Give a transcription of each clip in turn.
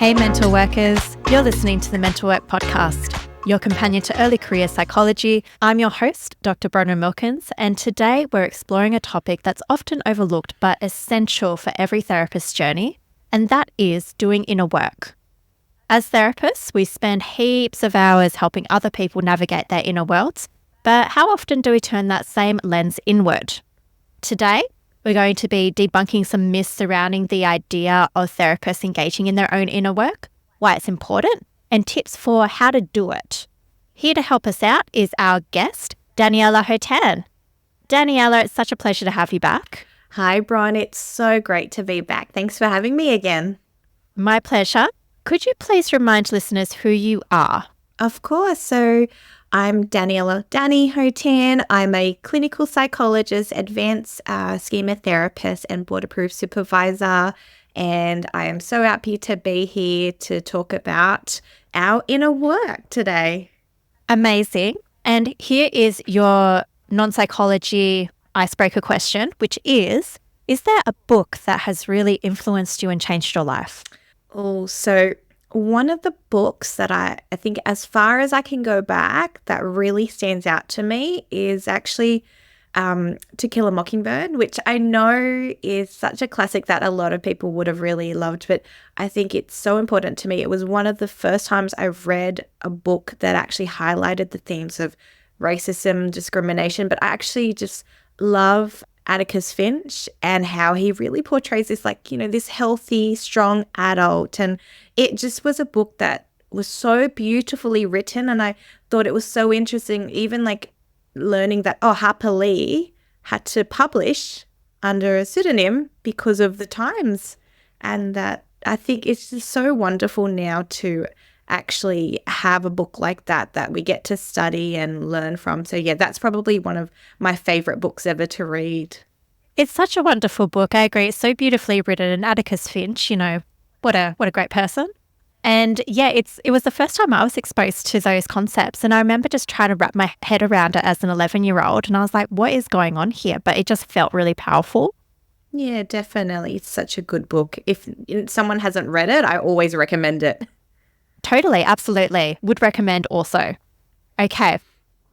Hey mental workers, you're listening to the Mental Work Podcast, your companion to early career psychology. I'm your host, Dr. Bronwyn Milkins, and today we're exploring a topic that's often overlooked but essential for every therapist's journey, and that is doing inner work. As therapists, we spend heaps of hours helping other people navigate their inner worlds, but how often do we turn that same lens inward? Today, we're going to be debunking some myths surrounding the idea of therapists engaging in their own inner work, why it's important, and tips for how to do it. Here to help us out is our guest, Daniela Ho Tan. Daniela, it's such a pleasure to have you back. Hi, Bron. It's so great to be back. Thanks for having me again. My pleasure. Could you please remind listeners who you are? Of course. So I'm Daniela Ho Tan. I'm a clinical psychologist, advanced schema therapist, and board-approved supervisor. And I am so happy to be here to talk about our inner work today. Amazing. And here is your non-psychology icebreaker question, which is there a book that has really influenced you and changed your life? Oh, so one of the books that I think as far as I can go back that really stands out to me is actually To Kill a Mockingbird, which I know is such a classic that a lot of people would have really loved, but I think it's so important to me. It was one of the first times I've read a book that actually highlighted the themes of racism, discrimination, but I actually just love Atticus Finch and how he really portrays this, this healthy, strong adult. And it just was a book that was so beautifully written. And I thought it was so interesting, even learning that, Harper Lee had to publish under a pseudonym because of the times. And that I think it's just so wonderful now to actually have a book like that we get to study and learn from. So yeah, that's probably one of my favorite books ever to read. It's such a wonderful book. I agree. It's so beautifully written. And Atticus Finch, what a great person. And yeah, it was the first time I was exposed to those concepts. And I remember just trying to wrap my head around it as an 11-year-old. And I was like, what is going on here? But it just felt really powerful. Yeah, definitely. It's such a good book. If someone hasn't read it, I always recommend it. Totally. Absolutely. Would recommend also. Okay.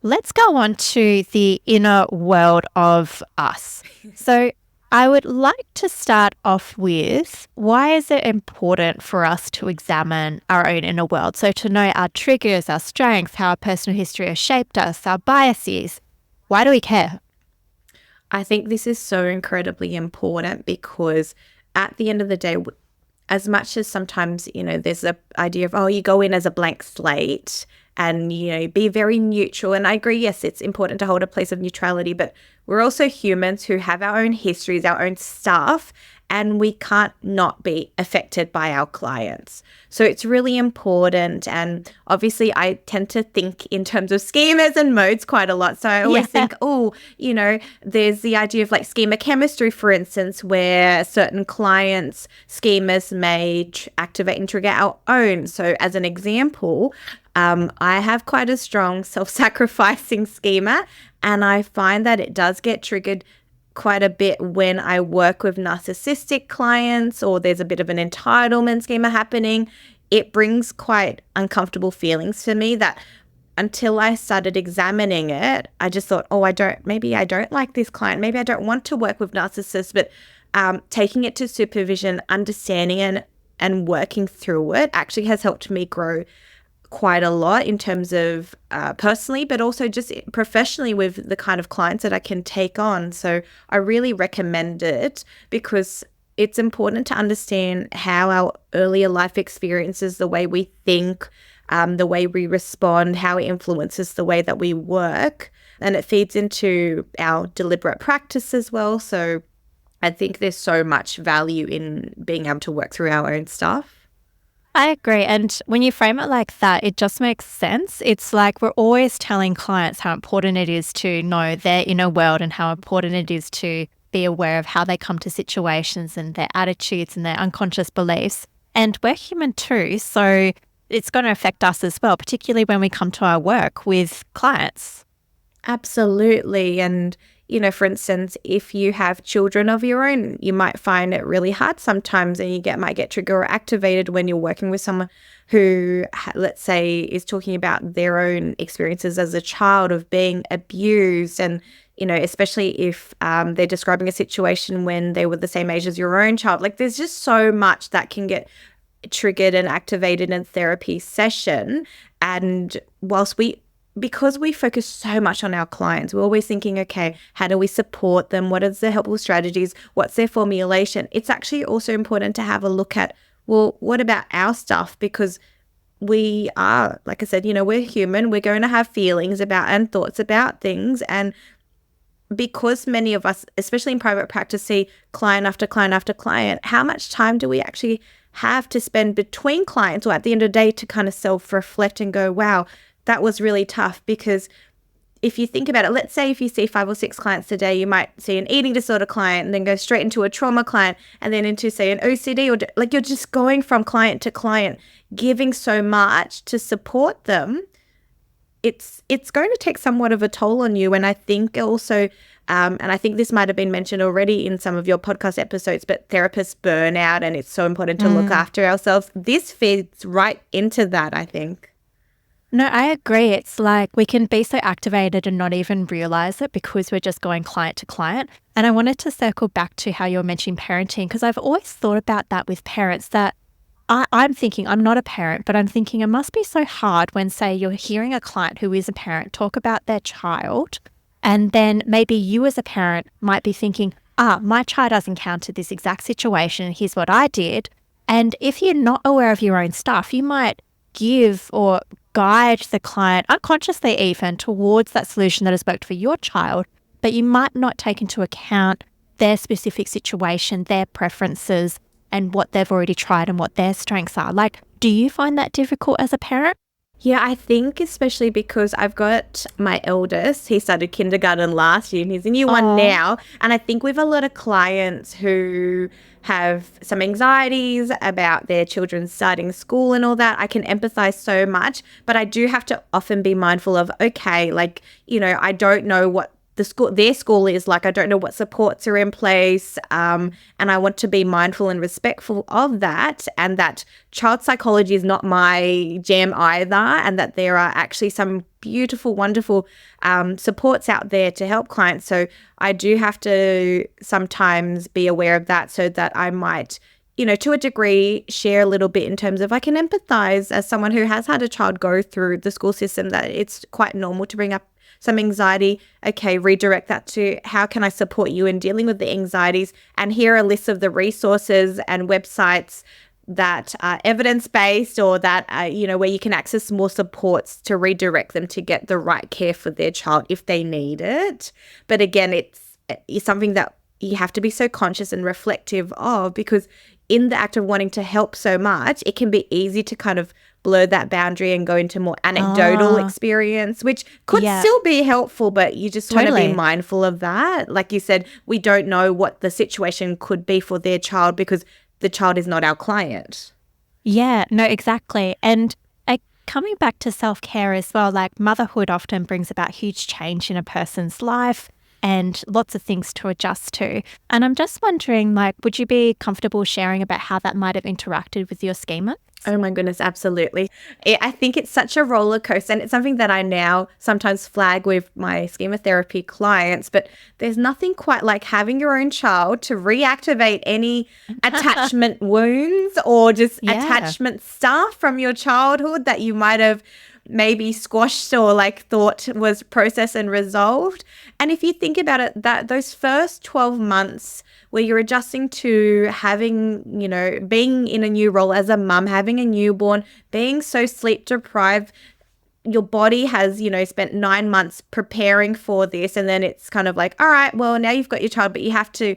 Let's go on to the inner world of us. So I would like to start off with, why is it important for us to examine our own inner world? So to know our triggers, our strengths, how our personal history has shaped us, our biases. Why do we care? I think this is so incredibly important because at the end of the day, as much as sometimes, there's the idea of, you go in as a blank slate and, be very neutral. And I agree, yes, it's important to hold a place of neutrality, but we're also humans who have our own histories, our own stuff, and we can't not be affected by our clients. So it's really important. And obviously I tend to think in terms of schemas and modes quite a lot. So I always think, there's the idea of schema chemistry, for instance, where certain clients' schemas may activate and trigger our own. So as an example, I have quite a strong self-sacrificing schema, and I find that it does get triggered quite a bit when I work with narcissistic clients or there's a bit of an entitlement schema happening. It brings quite uncomfortable feelings for me that until I started examining it, I just thought, maybe I don't like this client. Maybe I don't want to work with narcissists, but taking it to supervision, understanding it and working through it actually has helped me grow quite a lot in terms of personally, but also just professionally with the kind of clients that I can take on. So I really recommend it because it's important to understand how our earlier life experiences, the way we think, the way we respond, how it influences the way that we work. And it feeds into our deliberate practice as well. So I think there's so much value in being able to work through our own stuff. I agree. And when you frame it like that, it just makes sense. It's like we're always telling clients how important it is to know their inner world and how important it is to be aware of how they come to situations and their attitudes and their unconscious beliefs. And we're human too, so it's going to affect us as well, particularly when we come to our work with clients. Absolutely. And for instance, if you have children of your own, you might find it really hard sometimes, and you might get triggered or activated when you're working with someone who, let's say, is talking about their own experiences as a child of being abused, and especially if they're describing a situation when they were the same age as your own child. Like, there's just so much that can get triggered and activated in therapy session. And because we focus so much on our clients, we're always thinking, okay, how do we support them? What is the helpful strategies? What's their formulation? It's actually also important to have a look at, well, what about our stuff? Because we are, like I said, we're human. We're going to have feelings about and thoughts about things. And because many of us, especially in private practice, see client after client after client, how much time do we actually have to spend between clients or at the end of the day to kind of self-reflect and go, wow, that was really tough? Because if you think about it, let's say if you see 5 or 6 clients a day, you might see an eating disorder client and then go straight into a trauma client and then into, say, an OCD, or like you're just going from client to client, giving so much to support them. It's going to take somewhat of a toll on you. And I think also, and I think this might have been mentioned already in some of your podcast episodes, but therapists burn out, and it's so important to look after ourselves. This feeds right into that, I think. No, I agree. It's like we can be so activated and not even realize it because we're just going client to client. And I wanted to circle back to how you're mentioning parenting, because I've always thought about that with parents, that I'm thinking, I'm not a parent, but I'm thinking it must be so hard when, say, you're hearing a client who is a parent talk about their child, and then maybe you as a parent might be thinking, my child has encountered this exact situation, here's what I did. And if you're not aware of your own stuff, you might give or guide the client unconsciously even towards that solution that has worked for your child, but you might not take into account their specific situation, their preferences, and what they've already tried and what their strengths are. Like, do you find that difficult as a parent? Yeah, I think especially because I've got my eldest, he started kindergarten last year and he's in year 1 now. And I think we have a lot of clients who have some anxieties about their children starting school and all that. I can empathize so much, but I do have to often be mindful of, okay, like, I don't know what their school is like. I don't know what supports are in place. And I want to be mindful and respectful of that, and that child psychology is not my jam either, and that there are actually some beautiful, wonderful supports out there to help clients. So I do have to sometimes be aware of that, so that I might, to a degree, share a little bit in terms of I can empathize as someone who has had a child go through the school system, that it's quite normal to bring up some anxiety. Okay, redirect that to how can I support you in dealing with the anxieties? And here are a list of the resources and websites that are evidence-based, or that, where you can access more supports to redirect them to get the right care for their child if they need it. But again, it's something that you have to be so conscious and reflective of, because in the act of wanting to help so much, it can be easy to kind of blur that boundary and go into more anecdotal experience, which could still be helpful, but you just want to be mindful of that. Like you said, we don't know what the situation could be for their child because the child is not our client. Yeah, no, exactly. And coming back to self-care as well, like motherhood often brings about huge change in a person's life and lots of things to adjust to. And I'm just wondering, like, would you be comfortable sharing about how that might have interacted with your schema? Oh my goodness, absolutely. I think it's such a roller coaster, and it's something that I now sometimes flag with my schema therapy clients, but there's nothing quite like having your own child to reactivate any attachment wounds or just attachment stuff from your childhood that you might have maybe squashed or like thought was processed and resolved. And if you think about it, that those first 12 months where you're adjusting to having, being in a new role as a mum, having a newborn, being so sleep deprived, your body has, spent 9 months preparing for this. And then it's kind of like, all right, well, now you've got your child, but you have to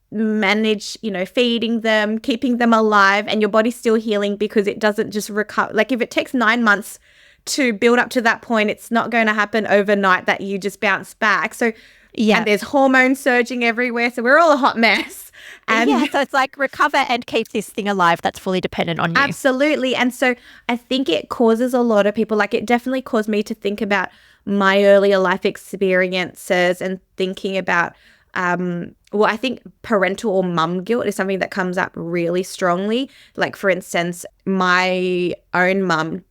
manage, feeding them, keeping them alive, and your body's still healing because it doesn't just recover. Like if it takes 9 months to build up to that point, it's not going to happen overnight that you just bounce back. So and there's hormones surging everywhere. So we're all a hot mess. And so it's like recover and keep this thing alive that's fully dependent on you. Absolutely. And so I think it causes a lot of people, like it definitely caused me to think about, my earlier life experiences and thinking about, I think parental or mum guilt is something that comes up really strongly. Like, for instance, my own mum,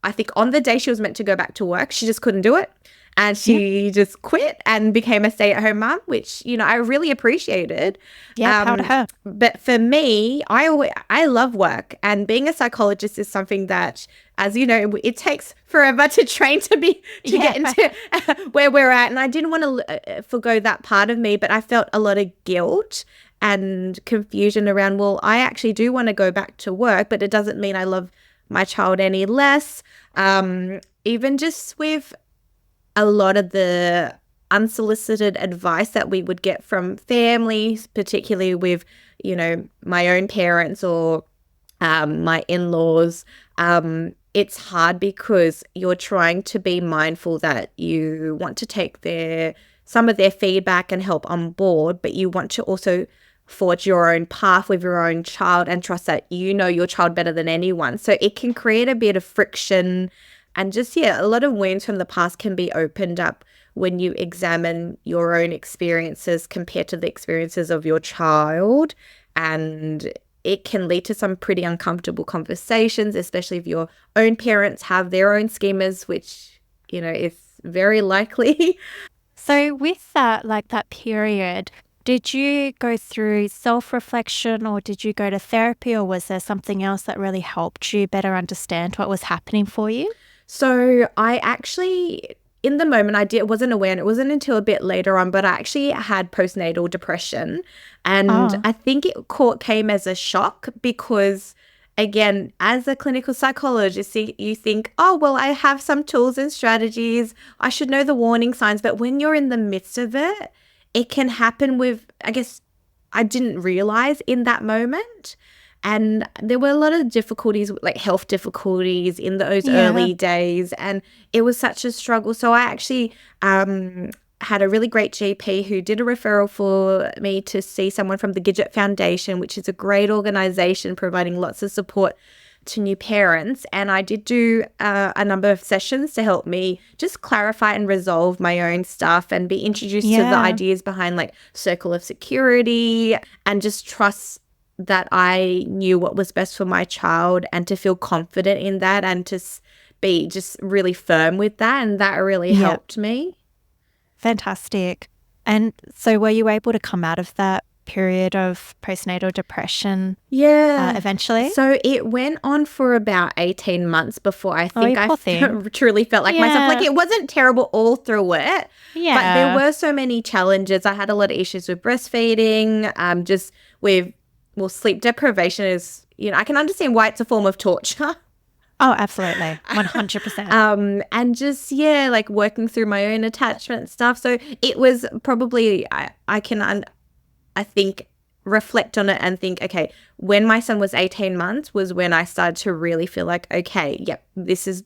I think on the day she was meant to go back to work, she just couldn't do it. And she just quit and became a stay-at-home mum, which, I really appreciated. Yeah, proud of her. But for me, I love work. And being a psychologist is something that, as you know, it takes forever to train to get into where we're at. And I didn't want to forgo that part of me, but I felt a lot of guilt and confusion around, well, I actually do want to go back to work, but it doesn't mean I love my child any less. Even just with a lot of the unsolicited advice that we would get from families, particularly with, my own parents or my in-laws, it's hard because you're trying to be mindful that you want to take some of their feedback and help on board, but you want to also forge your own path with your own child and trust that you know your child better than anyone. So it can create a bit of friction. And just, a lot of wounds from the past can be opened up when you examine your own experiences compared to the experiences of your child. And it can lead to some pretty uncomfortable conversations, especially if your own parents have their own schemas, which, is very likely. So with that, like that period, did you go through self-reflection or did you go to therapy, or was there something else that really helped you better understand what was happening for you? So I actually, in the moment, wasn't aware, and it wasn't until a bit later on, but I actually had postnatal depression. And I think it came as a shock because, again, as a clinical psychologist, you think, oh, well, I have some tools and strategies. I should know the warning signs. But when you're in the midst of it, it can happen with, I guess, I didn't realize in that moment. And there were a lot of difficulties, like health difficulties in those early days. And it was such a struggle. So I actually had a really great GP who did a referral for me to see someone from the Gidget Foundation, which is a great organization providing lots of support to new parents. And I did do a number of sessions to help me just clarify and resolve my own stuff and be introduced to the ideas behind like circle of security and just trust that I knew what was best for my child and to feel confident in that and to be just really firm with that. And that really helped me. Fantastic. And so were you able to come out of that period of postnatal depression eventually? So it went on for about 18 months before I think truly felt like myself. Like, it wasn't terrible all through it, but there were so many challenges. I had a lot of issues with breastfeeding, just with sleep deprivation is, I can understand why it's a form of torture. Oh, absolutely. 100%. And just, like working through my own attachment stuff. So it was probably, I think, reflect on it and think, okay, when my son was 18 months was when I started to really feel like, okay,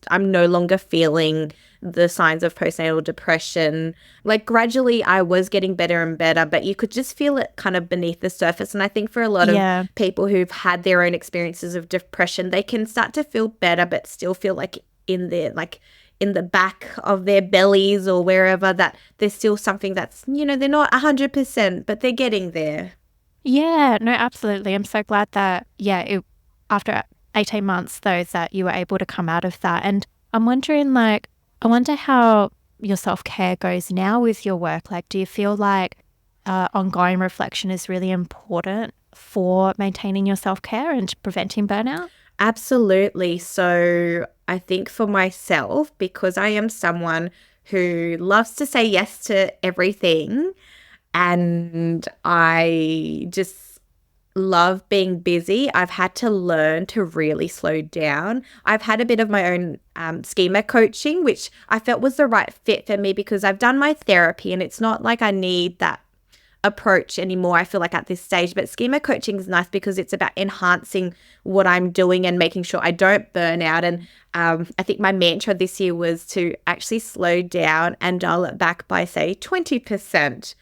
I'm no longer feeling the signs of postnatal depression. Like, gradually I was getting better and better, but you could just feel it kind of beneath the surface. And I think for a lot of people who've had their own experiences of depression, they can start to feel better, but still feel like in the back of their bellies or wherever, that there's still something that's, they're not 100%, but they're getting there. Yeah, no, absolutely. I'm so glad that, after 18 months, though, that you were able to come out of that. And I'm wondering, I wonder how your self-care goes now with your work. Like, do you feel like ongoing reflection is really important for maintaining your self-care and preventing burnout? Absolutely. So I think for myself, because I am someone who loves to say yes to everything, and I just love being busy, I've had to learn to really slow down. I've had a bit of my own schema coaching, which I felt was the right fit for me because I've done my therapy and it's not like I need that approach anymore, I feel like, at this stage. But schema coaching is nice because it's about enhancing what I'm doing and making sure I don't burn out. And I think my mantra this year was to actually slow down and dial it back by, say, 20%.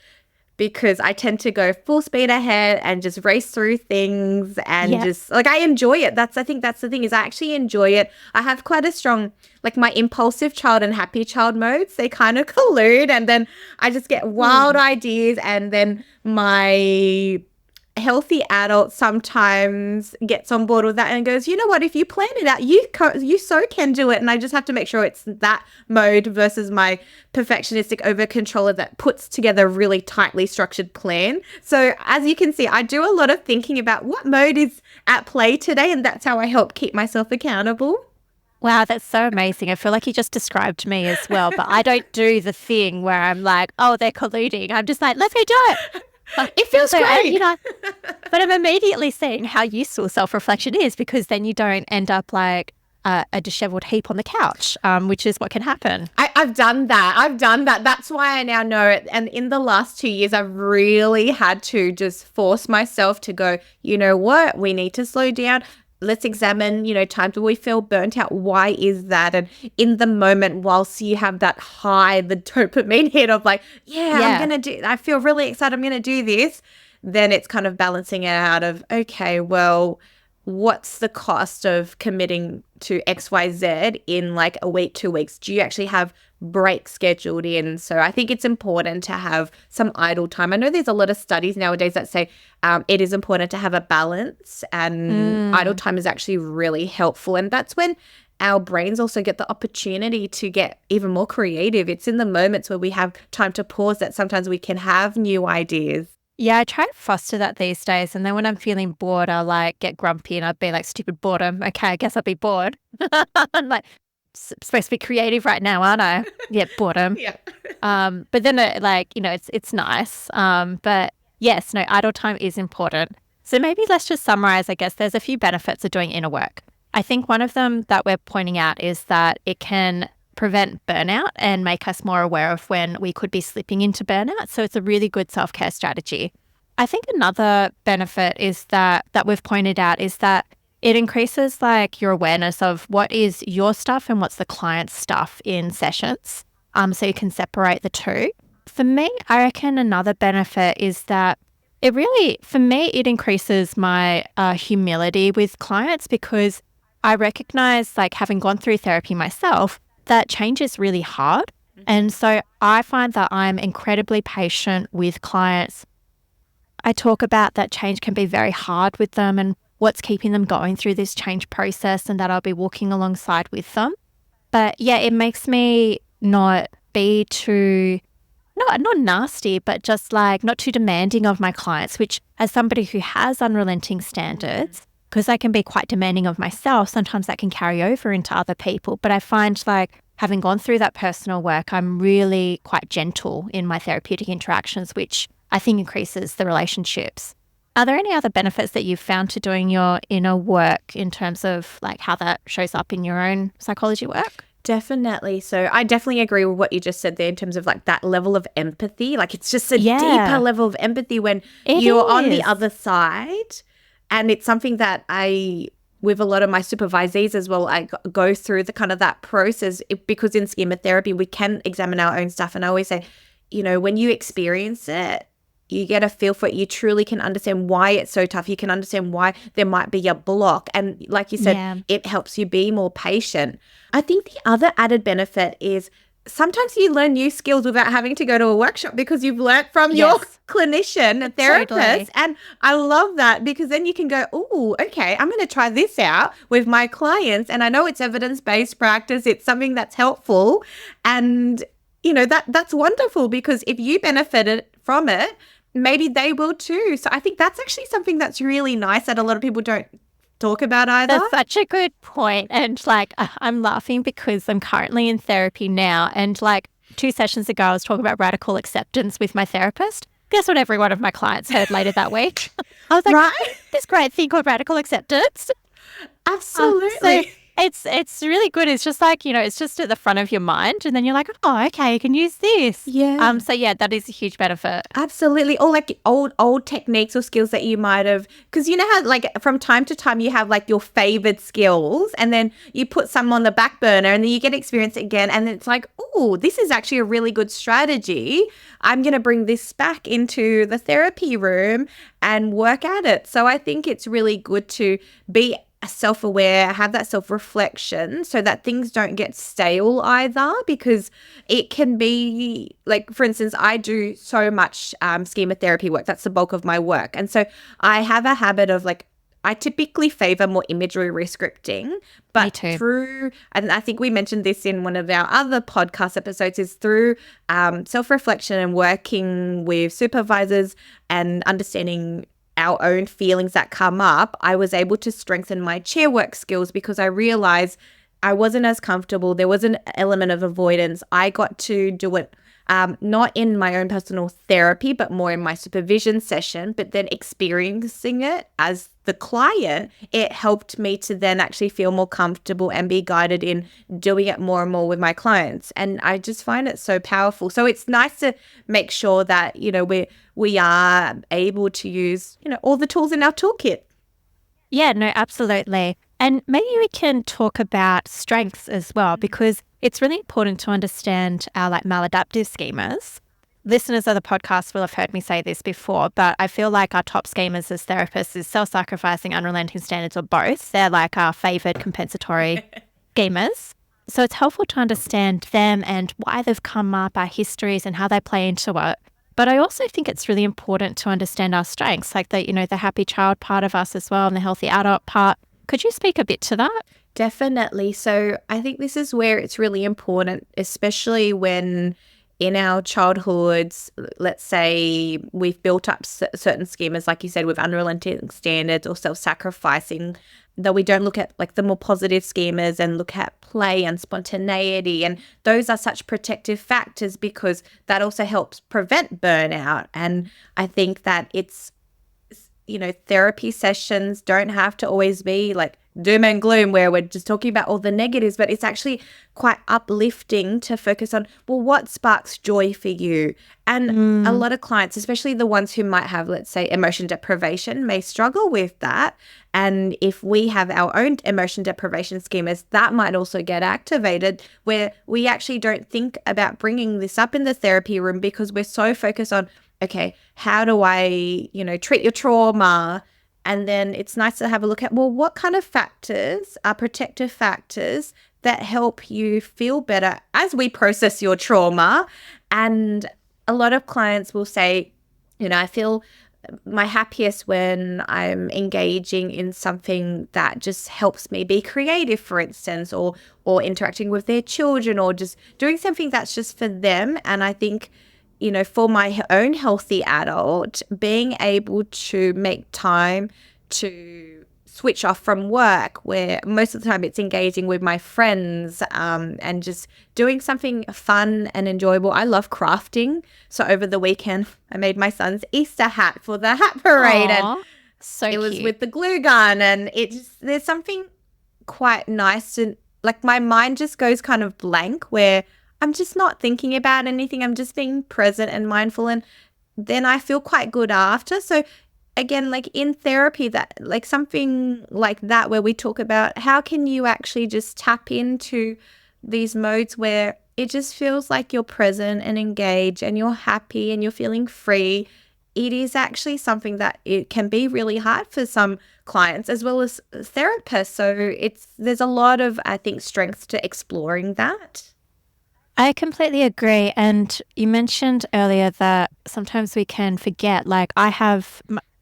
because I tend to go full speed ahead and just race through things and just like I enjoy it. I think that's the thing is I actually enjoy it. I have quite a strong, like my impulsive child and happy child modes, they kind of collude, and then I just get wild ideas, and then my healthy adult sometimes gets on board with that and goes, you know what, if you plan it out, you so can do it. And I just have to make sure it's that mode versus my perfectionistic over controller that puts together a really tightly structured plan. So as you can see, I do a lot of thinking about what mode is at play today, and that's how I help keep myself accountable. Wow, that's so amazing. I feel like you just described me as well, but I don't do the thing where I'm like, oh, they're colluding. I'm just like, let me do it. It feels great. But I'm immediately seeing how useful self-reflection is, because then you don't end up like a disheveled heap on the couch, which is what can happen. I've done that. That's why I now know it. And in the last 2 years, I've really had to just force myself to go, you know what, we need to slow down. Let's examine, times where we feel burnt out. Why is that? And in the moment, whilst you have that high, the dopamine hit of like, I feel really excited, I'm going to do this. Then it's kind of balancing it out of, okay, well, what's the cost of committing to XYZ in like a week, 2 weeks? Do you actually have breaks scheduled in? So I think it's important to have some idle time. I know there's a lot of studies nowadays that say it is important to have a balance, and idle time is actually really helpful. And that's when our brains also get the opportunity to get even more creative. It's in the moments where we have time to pause that sometimes we can have new ideas. Yeah, I try to foster that these days. And then when I'm feeling bored, I'll like get grumpy and I'll be like, stupid boredom. Okay, I guess I'll be bored. I'm like, supposed to be creative right now, aren't I? Yeah, boredom. Yeah. But then it's nice. But yes, no, idle time is important. So maybe let's just summarize. I guess there's a few benefits of doing inner work. I think one of them that we're pointing out is that it can prevent burnout and make us more aware of when we could be slipping into burnout. So it's a really good self-care strategy. I think another benefit is that we've pointed out is that it increases like your awareness of what is your stuff and what's the client's stuff in sessions. So you can separate the two. For me, I reckon another benefit is that it increases my humility with clients, because I recognize, like having gone through therapy myself, that change is really hard. And so I find that I'm incredibly patient with clients. I talk about that change can be very hard with them and what's keeping them going through this change process, and that I'll be walking alongside with them. But yeah, it makes me not be too, not nasty, but just like not too demanding of my clients, which as somebody who has unrelenting standards, because I can be quite demanding of myself, sometimes that can carry over into other people. But I find like having gone through that personal work, I'm really quite gentle in my therapeutic interactions, which I think increases the relationships. Are there any other benefits that you've found to doing your inner work in terms of like how that shows up in your own psychology work? Definitely. So I definitely agree with what you just said there in terms of like that level of empathy. Like it's just a deeper level of empathy when you're on the other side. And it's something that with a lot of my supervisees as well, I go through the kind of that process because in schema therapy, we can examine our own stuff. And I always say, when you experience it, you get a feel for it. You truly can understand why it's so tough. You can understand why there might be a block. And like you said, it helps you be more patient. I think the other added benefit is sometimes you learn new skills without having to go to a workshop because you've learned from your clinician, a therapist. Totally. And I love that because then you can go, oh, okay, I'm going to try this out with my clients. And I know it's evidence-based practice. It's something that's helpful. And, that's wonderful because if you benefited from it, maybe they will too. So I think that's actually something that's really nice that a lot of people don't talk about either. That's such a good point. And like, I'm laughing because I'm currently in therapy now. And like 2 sessions ago, I was talking about radical acceptance with my therapist. Guess what every one of my clients heard later that week? I was like, this great thing called radical acceptance. Absolutely. So It's really good. It's just like, it's just at the front of your mind, and then you're like, oh, okay, I can use this. Yeah. So yeah, that is a huge benefit. Absolutely. Or like old techniques or skills that you might have, because you know how like from time to time you have like your favored skills and then you put some on the back burner and then you get experience again. And it's like, oh, this is actually a really good strategy. I'm going to bring this back into the therapy room and work at it. So I think it's really good to be self-aware, have that self-reflection so that things don't get stale either, because it can be like, for instance, I do so much schema therapy work. That's the bulk of my work. And so I have a habit of like, I typically favor more imagery rescripting, but through, and I think we mentioned this in one of our other podcast episodes, is through self-reflection and working with supervisors and understanding our own feelings that come up, I was able to strengthen my chair work skills because I realized I wasn't as comfortable. There was an element of avoidance. I got to do it not in my own personal therapy, but more in my supervision session, but then experiencing it as the client, it helped me to then actually feel more comfortable and be guided in doing it more and more with my clients. And I just find it so powerful. So it's nice to make sure that, we are able to use, all the tools in our toolkit. Yeah, no, absolutely. And maybe we can talk about strengths as well, because it's really important to understand our maladaptive schemas. Listeners of the podcast will have heard me say this before, but I feel like our top schemas as therapists is self-sacrificing, unrelenting standards, or both. They're like our favoured compensatory schemas. So it's helpful to understand them and why they've come up, our histories and how they play into it. But I also think it's really important to understand our strengths, like the happy child part of us as well and the healthy adult part. Could you speak a bit to that? Definitely. So I think this is where it's really important, especially when in our childhoods, let's say we've built up certain schemas, like you said, with unrelenting standards or self-sacrificing, that we don't look at like the more positive schemas and look at play and spontaneity. And those are such protective factors because that also helps prevent burnout. And I think that it's, therapy sessions don't have to always be like doom and gloom where we're just talking about all the negatives, but it's actually quite uplifting to focus on, well, what sparks joy for you? And a lot of clients, especially the ones who might have, let's say, emotion deprivation, may struggle with that. And if we have our own emotion deprivation schemas, that might also get activated, where we actually don't think about bringing this up in the therapy room because we're so focused on, okay, how do I, treat your trauma? And then it's nice to have a look at, well, what kind of factors are protective factors that help you feel better as we process your trauma? And a lot of clients will say, I feel my happiest when I'm engaging in something that just helps me be creative, for instance, or interacting with their children, or just doing something that's just for them. And I think, for my own healthy adult, being able to make time to switch off from work, where most of the time it's engaging with my friends and just doing something fun and enjoyable. I love crafting. So over the weekend, I made my son's Easter hat for the hat parade. Aww, and so it was cute. with the glue gun. And there's something quite nice. And like my mind just goes kind of blank where I'm just not thinking about anything. I'm just being present and mindful. And then I feel quite good after. So again, like in therapy, that like something like that, where we talk about how can you actually just tap into these modes where it just feels like you're present and engaged and you're happy and you're feeling free. It is actually something that it can be really hard for some clients as well as therapists. So there's a lot of, I think, strength to exploring that. I completely agree. And you mentioned earlier that sometimes we can forget, like I have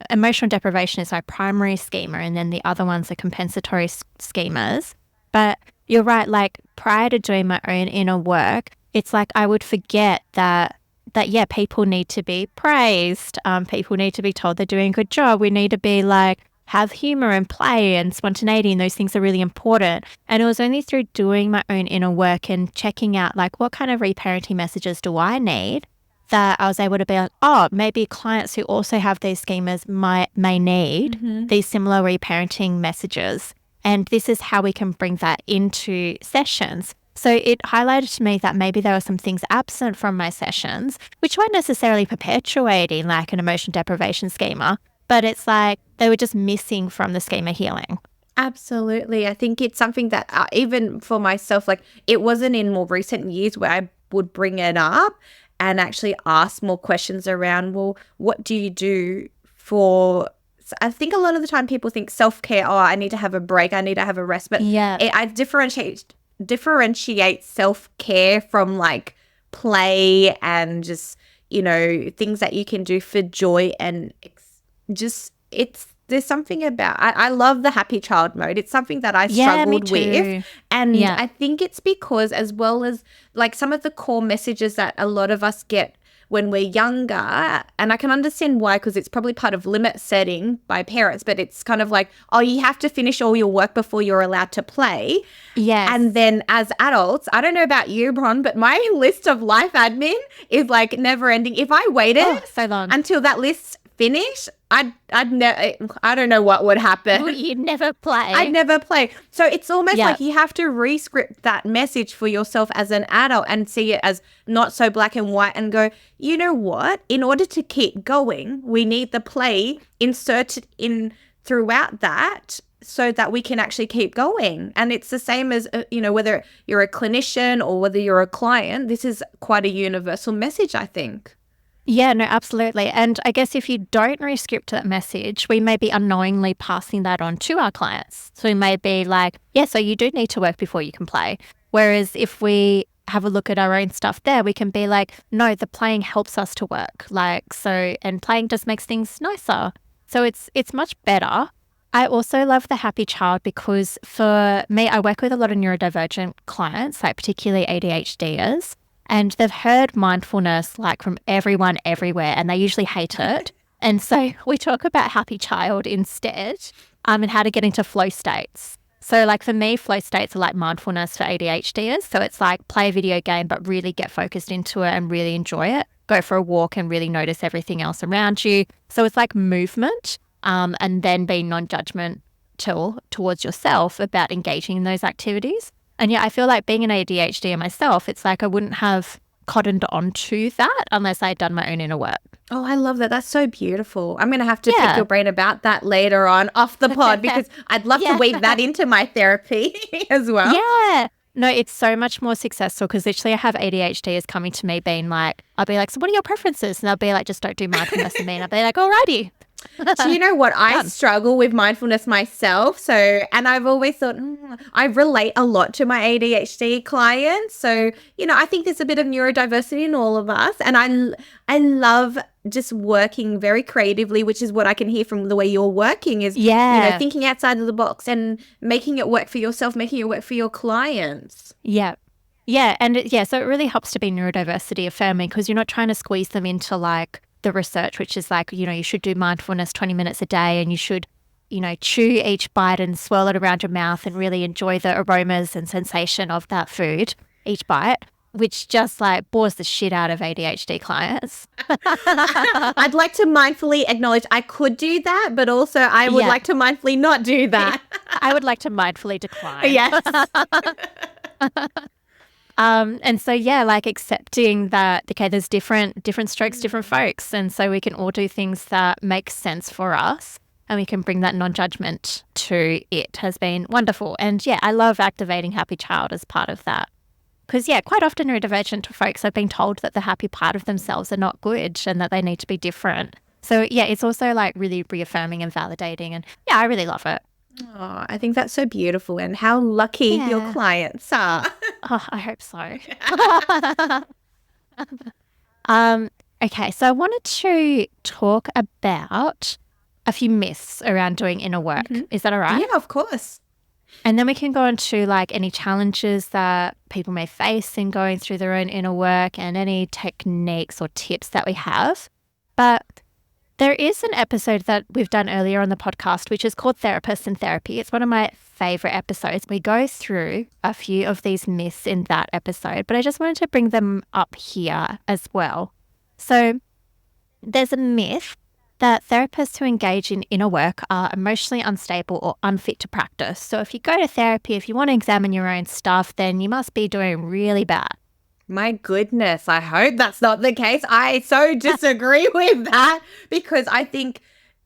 emotional deprivation is my primary schema, and then the other ones are compensatory schemas. But you're right, like prior to doing my own inner work, it's like I would forget that yeah, people need to be praised. People need to be told they're doing a good job. We need to be like, have humor and play and spontaneity, and those things are really important. And it was only through doing my own inner work and checking out like what kind of reparenting messages do I need that I was able to be like, oh, maybe clients who also have these schemas may need these similar reparenting messages. And this is how we can bring that into sessions. So it highlighted to me that maybe there were some things absent from my sessions, which weren't necessarily perpetuating like an emotion deprivation schema, but it's like they were just missing from the schema healing. Absolutely. I think it's something that even for myself, like it wasn't in more recent years where I would bring it up and actually ask more questions around, well, what do you do for, I think a lot of the time people think self-care, oh, I need to have a break, I need to have a rest. But I differentiate self-care from like play and just, things that you can do for joy and there's something about, I love the happy child mode. It's something that I struggled with. And I think it's because as well as like some of the core messages that a lot of us get when we're younger, and I can understand why, because it's probably part of limit setting by parents, but it's kind of like, oh, you have to finish all your work before you're allowed to play. Yes. And then as adults, I don't know about you, Bron, but my list of life admin is like never ending. If I waited so long until that list finished, I don't know what would happen. Well, you'd never play. I'd never play. So it's almost like you have to re-script that message for yourself as an adult and see it as not so black and white and go, you know what? In order to keep going, we need the play inserted in throughout that so that we can actually keep going. And it's the same as, whether you're a clinician or whether you're a client, this is quite a universal message, I think. Yeah, no, absolutely. And I guess if you don't re-script that message, we may be unknowingly passing that on to our clients. So we may be like, yeah, so you do need to work before you can play. Whereas if we have a look at our own stuff there, we can be like, no, the playing helps us to work. And playing just makes things nicer. So it's much better. I also love the happy child because for me, I work with a lot of neurodivergent clients, like particularly ADHDers. And they've heard mindfulness like from everyone everywhere, and they usually hate it. And so we talk about happy child instead, and how to get into flow states. So like for me, flow states are like mindfulness for ADHDers. So it's like play a video game, but really get focused into it and really enjoy it. Go for a walk and really notice everything else around you. So it's like movement, and then be non-judgmental towards yourself about engaging in those activities. And I feel like being an ADHD myself, it's like I wouldn't have cottoned onto that unless I had done my own inner work. Oh, I love that. That's so beautiful. I'm going to have to pick your brain about that later on off the pod because I'd love to weave that into my therapy as well. Yeah. No, it's so much more successful because literally I have ADHDers coming to me being like, I'll be like, so what are your preferences? And they'll be like, just don't do mindfulness with me. And I'll be like, alrighty. Do you know what? I struggle with mindfulness myself. So, and I've always thought, I relate a lot to my ADHD clients. So, I think there's a bit of neurodiversity in all of us. And I love just working very creatively, which is what I can hear from the way you're working is, thinking outside of the box and making it work for yourself, making it work for your clients. Yeah. Yeah. And so it really helps to be neurodiversity affirming because you're not trying to squeeze them into like the research, which is like, you should do mindfulness 20 minutes a day and you should, chew each bite and swirl it around your mouth and really enjoy the aromas and sensation of that food, each bite, which just like bores the shit out of ADHD clients. I'd like to mindfully acknowledge I could do that, but also I would like to mindfully not do that. I would like to mindfully decline. Yes. And so, like accepting that, okay, there's different strokes, different folks. And so we can all do things that make sense for us and we can bring that non-judgment to it has been wonderful. And I love activating happy child as part of that. Because, quite often neurodivergent folks have been told that the happy part of themselves are not good and that they need to be different. So, it's also like really reaffirming and validating. And I really love it. Oh, I think that's so beautiful and how lucky your clients are. Oh, I hope so. Okay, so I wanted to talk about a few myths around doing inner work. Mm-hmm. Is that all right? Yeah, of course. And then we can go into like any challenges that people may face in going through their own inner work and any techniques or tips that we have. But there is an episode that we've done earlier on the podcast, which is called Therapists and Therapy. It's one of my favorite episodes. We go through a few of these myths in that episode, but I just wanted to bring them up here as well. So there's a myth that therapists who engage in inner work are emotionally unstable or unfit to practice. So if you go to therapy, if you want to examine your own stuff, then you must be doing really bad. My goodness, I hope that's not the case. I so disagree with that, because I think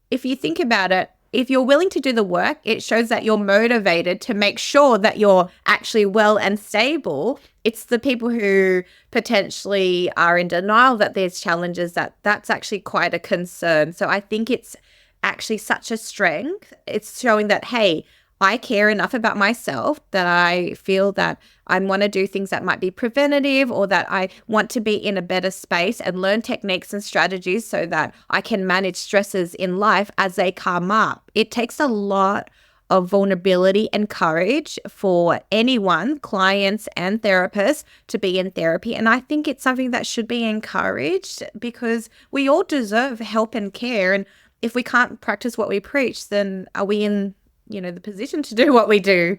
if you think about it, if you're willing to do the work, it shows that you're motivated to make sure that you're actually well and stable. It's the people who potentially are in denial that there's challenges that's actually quite a concern. So I think it's actually such a strength. It's showing that, hey, I care enough about myself that I feel that I want to do things that might be preventative, or that I want to be in a better space and learn techniques and strategies so that I can manage stresses in life as they come up. It takes a lot of vulnerability and courage for anyone, clients and therapists, to be in therapy. And I think it's something that should be encouraged, because we all deserve help and care. And if we can't practice what we preach, then are we in the position to do what we do?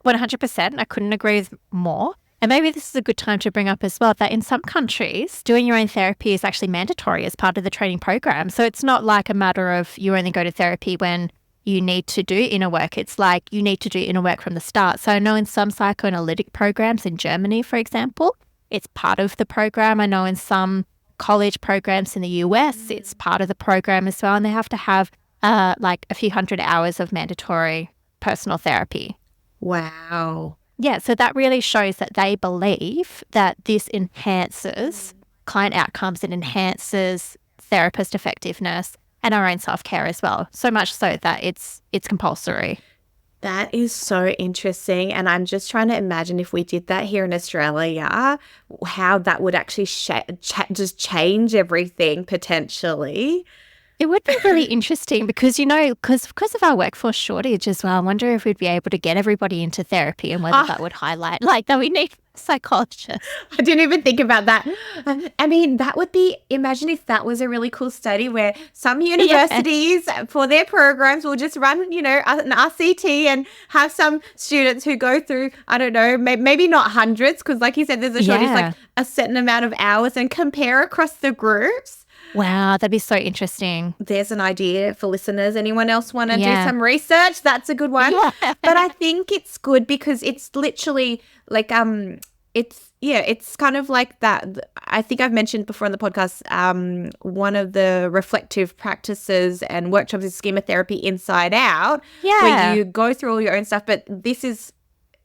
100%. I couldn't agree more. And maybe this is a good time to bring up as well that in some countries, doing your own therapy is actually mandatory as part of the training program. So it's not like a matter of you only go to therapy when you need to do inner work. It's like you need to do inner work from the start. So I know in some psychoanalytic programs in Germany, for example, it's part of the program. I know in some college programs in the US, it's part of the program as well. And they have to have like a few hundred hours of mandatory personal therapy. Wow. Yeah, so that really shows that they believe that this enhances client outcomes, it enhances therapist effectiveness and our own self-care as well. So much so that it's compulsory. That is so interesting. And I'm just trying to imagine if we did that here in Australia, how that would actually just change everything potentially. It would be really interesting because, because of our workforce shortage as well, I wonder if we'd be able to get everybody into therapy and whether that would highlight that we need psychologists. I didn't even think about that. I mean, that would be, imagine if that was a really cool study where some universities for their programs will just run, an RCT and have some students who go through, I don't know, maybe not hundreds, because like you said, there's a shortage, like a certain amount of hours, and compare across the groups. Wow, that'd be so interesting. There's an idea for listeners. Anyone else want to do some research? That's a good one. Yeah. But I think it's good because it's literally like it's kind of like that. I think I've mentioned before in the podcast, one of the reflective practices and workshops is schema therapy inside out, where you go through all your own stuff. But this is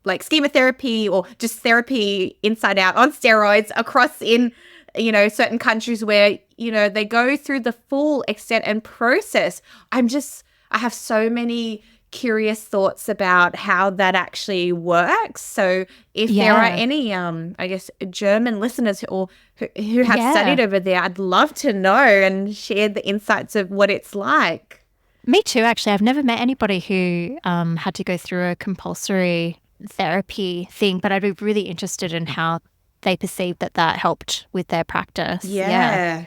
like schema therapy, or just therapy inside out on steroids across in certain countries where, they go through the full extent and process. I have so many curious thoughts about how that actually works. So if there are any, German listeners who have studied over there, I'd love to know and share the insights of what it's like. Me too, actually. I've never met anybody who had to go through a compulsory therapy thing, but I'd be really interested in how they perceived that helped with their practice. Yeah.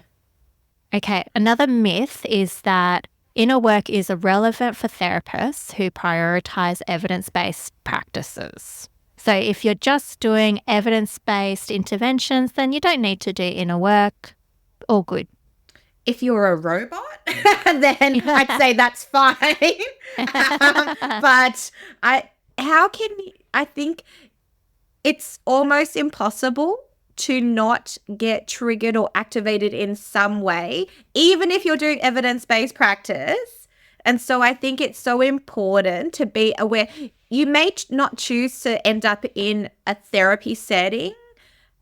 Okay. Another myth is that inner work is irrelevant for therapists who prioritize evidence-based practices. So if you're just doing evidence-based interventions, then you don't need to do inner work. All good. If you're a robot, then I'd say that's fine. But I think it's almost impossible to not get triggered or activated in some way, even if you're doing evidence-based practice. And so I think it's so important to be aware. You may not choose to end up in a therapy setting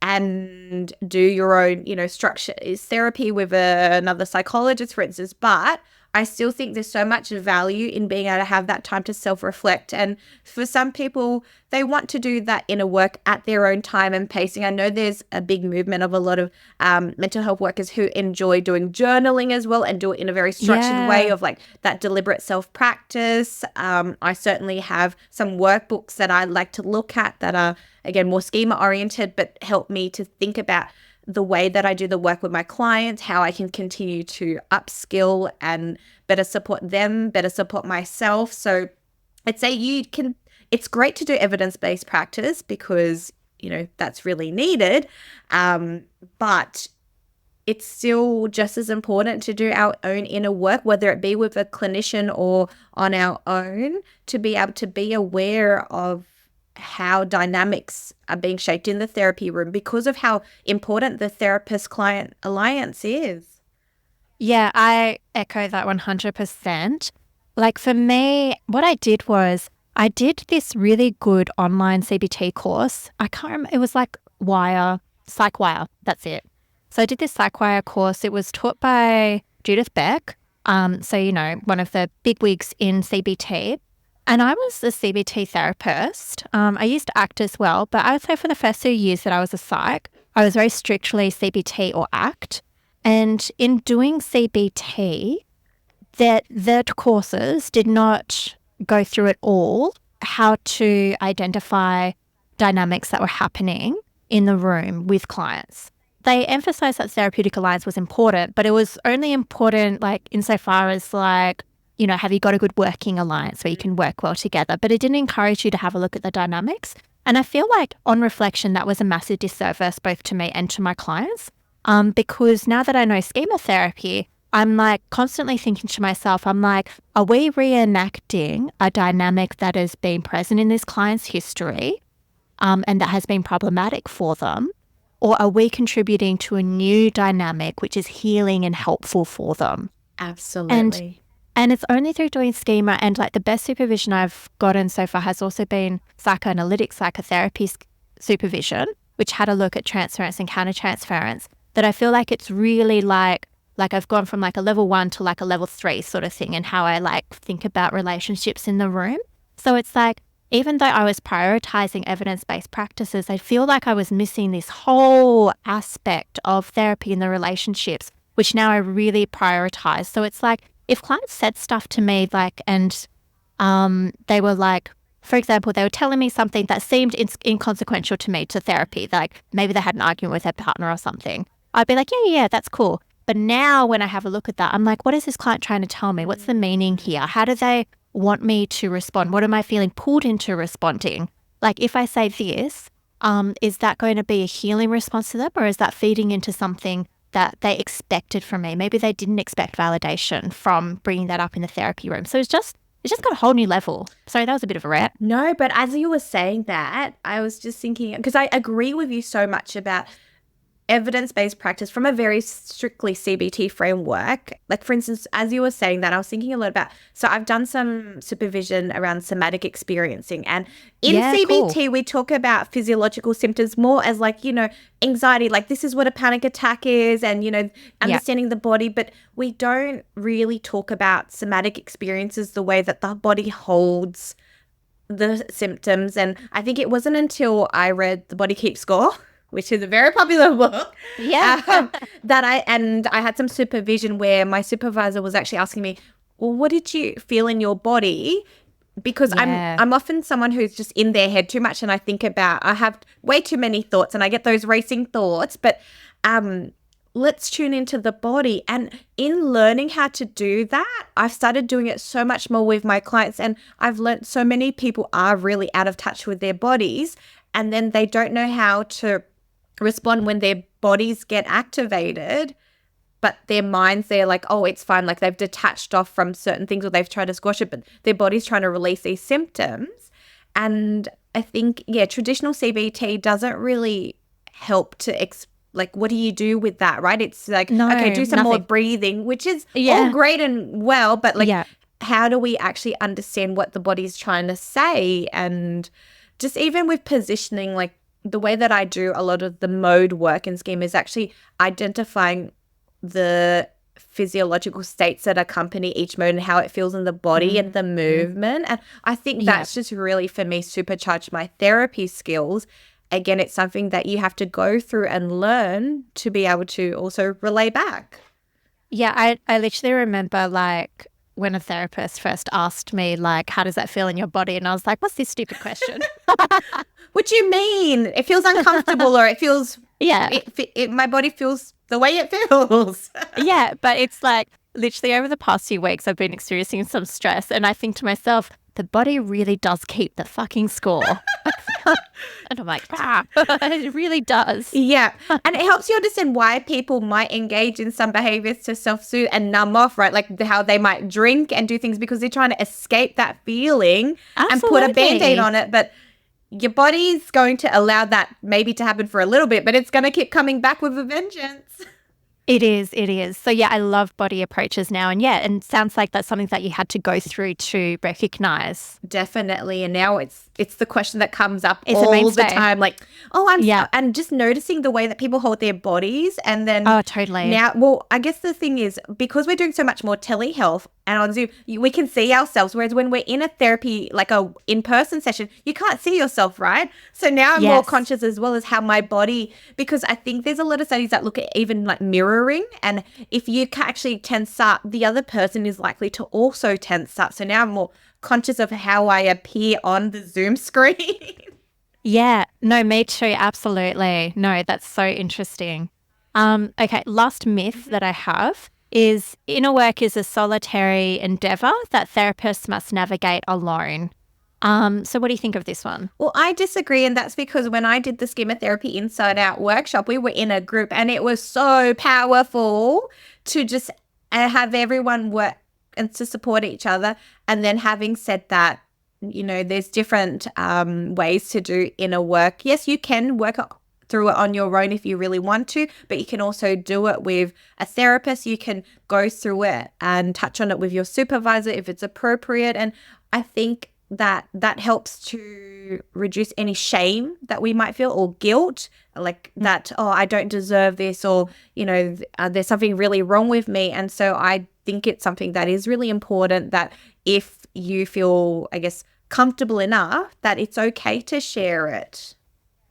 and do your own, structured therapy with another psychologist, for instance, but I still think there's so much value in being able to have that time to self-reflect. And for some people, they want to do that inner work at their own time and pacing. I know there's a big movement of a lot of mental health workers who enjoy doing journaling as well and do it in a very structured way of like that deliberate self-practice. I certainly have some workbooks that I like to look at that are, again, more schema-oriented, but help me to think about the way that I do the work with my clients, how I can continue to upskill and better support them, better support myself. So I'd say it's great to do evidence-based practice because, that's really needed. But it's still just as important to do our own inner work, whether it be with a clinician or on our own, to be able to be aware of how dynamics are being shaped in the therapy room because of how important the therapist-client alliance is. Yeah, I echo that 100%. Like for me, what I did was I did this really good online CBT course. I can't remember, it was like PsychWire, that's it. So I did this PsychWire course. It was taught by Judith Beck. So, one of the bigwigs in CBT. And I was a CBT therapist. I used ACT as well, but I would say for the first 2 years that I was a psych, I was very strictly CBT or ACT. And in doing CBT, the courses did not go through at all how to identify dynamics that were happening in the room with clients. They emphasized that therapeutic alliance was important, but it was only important insofar as have you got a good working alliance where you can work well together? But it didn't encourage you to have a look at the dynamics. And I feel like on reflection, that was a massive disservice both to me and to my clients. Because now that I know schema therapy, I'm constantly thinking to myself, are we reenacting a dynamic that has been present in this client's history and that has been problematic for them? Or are we contributing to a new dynamic which is healing and helpful for them? Absolutely. And it's only through doing schema and the best supervision I've gotten so far has also been psychoanalytic psychotherapy supervision, which had a look at transference and countertransference, that I feel like it's really I've gone from a level 1 to a level 3 sort of thing, and how I think about relationships in the room. So it's even though I was prioritizing evidence-based practices, I feel like I was missing this whole aspect of therapy in the relationships, which now I really prioritize. So it's if clients said stuff to me and they were for example, they were telling me something that seemed inconsequential to me to therapy, maybe they had an argument with their partner or something, I'd be yeah, that's cool. But now when I have a look at that, I'm what is this client trying to tell me? What's the meaning here? How do they want me to respond? What am I feeling pulled into responding? If I say this, is that going to be a healing response to them, or is that feeding into something that they expected from me? Maybe they didn't expect validation from bringing that up in the therapy room. So it's just got a whole new level. Sorry, that was a bit of a rant. No, but as you were saying that, I was just thinking, because I agree with you so much about evidence-based practice from a very strictly CBT framework. For instance, as you were saying that, I was thinking a lot about, so I've done some supervision around somatic experiencing, and in CBT, cool. We talk about physiological symptoms more as anxiety, this is what a panic attack is, and, understanding the body, but we don't really talk about somatic experiences the way that the body holds the symptoms. And I think it wasn't until I read The Body Keeps Score, which is a very popular book. Yeah. that I had some supervision where my supervisor was actually asking me, well, what did you feel in your body? Because I'm often someone who's just in their head too much, and I have way too many thoughts, and I get those racing thoughts. But let's tune into the body. And in learning how to do that, I've started doing it so much more with my clients, and I've learned so many people are really out of touch with their bodies, and then they don't know how to respond when their bodies get activated, but their minds, they're oh, it's fine. They've detached off from certain things, or they've tried to squash it, but their body's trying to release these symptoms. And I think, traditional CBT doesn't really help to what do you do with that, right? It's no, okay, do some nothing. More breathing, which is all great and well, but how do we actually understand what the body's trying to say? And just even with positioning, the way that I do a lot of the mode work in schema is actually identifying the physiological states that accompany each mode and how it feels in the body and the movement. And I think that's just really, for me, supercharged my therapy skills. Again, it's something that you have to go through and learn to be able to also relay back. Yeah, I literally remember when a therapist first asked me how does that feel in your body? And I was what's this stupid question? What do you mean? It feels uncomfortable, or it feels my body feels the way it feels. Yeah, but it's literally over the past few weeks I've been experiencing some stress, and I think to myself, the body really does keep the fucking score. And I'm like, it really does. Yeah. And it helps you understand why people might engage in some behaviors to self-soothe and numb off, right? Like how they might drink and do things because they're trying to escape that feeling and put a Band-Aid on it. But your body's going to allow that maybe to happen for a little bit, but it's going to keep coming back with a vengeance. It is. So yeah, I love body approaches now. And yeah, and sounds like that's something that you had to go through to recognize. Definitely. And now it's the question that comes up all the time. Like, and just noticing the way that people hold their bodies. And then totally. Now, well, I guess the thing is, because we're doing so much more telehealth and on Zoom, we can see ourselves. Whereas when we're in a therapy, like a in-person session, you can't see yourself, right? So now I'm more conscious as well as how my body, because I think there's a lot of studies that look at even like mirroring. And if you can actually tense up, the other person is likely to also tense up. So now I'm more conscious of how I appear on the Zoom screen. Yeah, no, me too. Absolutely. No, that's so interesting. Okay, last myth that I have is inner work is a solitary endeavor that therapists must navigate alone. So what do you think of this one? Well, I disagree, and that's because when I did the Schema Therapy Inside Out workshop, we were in a group and it was so powerful to just have everyone work and to support each other. And then having said that, there's different ways to do inner work. Yes, you can work through it on your own if you really want to, but you can also do it with a therapist. You can go through it and touch on it with your supervisor if it's appropriate. And I think that helps to reduce any shame that we might feel or guilt, like that, I don't deserve this, or, there's something really wrong with me. And so I think it's something that is really important, that if you feel, I guess, comfortable enough, that it's okay to share it.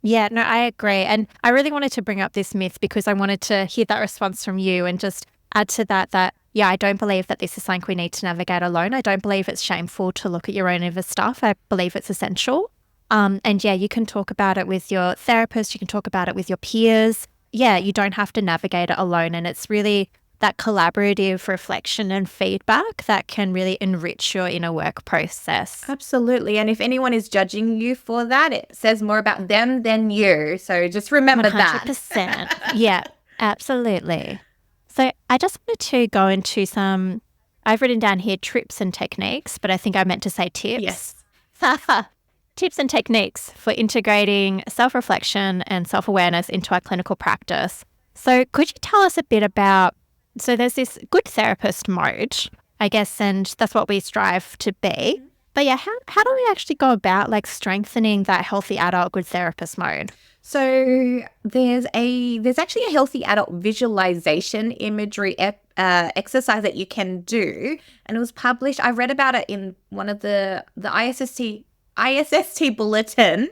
Yeah, no, I agree. And I really wanted to bring up this myth because I wanted to hear that response from you and just add to that, yeah, I don't believe that this is something we need to navigate alone. I don't believe it's shameful to look at your own inner stuff. I believe it's essential. And yeah, you can talk about it with your therapist. You can talk about it with your peers. Yeah, you don't have to navigate it alone. And it's really that collaborative reflection and feedback that can really enrich your inner work process. Absolutely. And if anyone is judging you for that, it says more about them than you. So just remember 100%. that. Yeah, absolutely. So I just wanted to go into some, I've written down here trips and techniques, but I think I meant to say tips. Yes. Tips and techniques for integrating self-reflection and self-awareness into our clinical practice. So could you tell us a bit about, so there's this good therapist mode, I guess, and that's what we strive to be. But yeah, how do we actually go about like strengthening that healthy adult good therapist mode? So there's actually a healthy adult visualization imagery exercise that you can do, and it was published. I read about it in one of the ISST bulletin,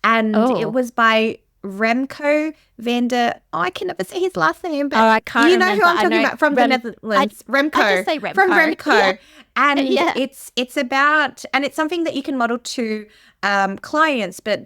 and it was by Remco van der. I can never say his last name, but I can't remember. Who I'm talking about from the Netherlands. Remco. I just say Remco. From Remco. Yeah. And it's about, and it's something that you can model to clients, but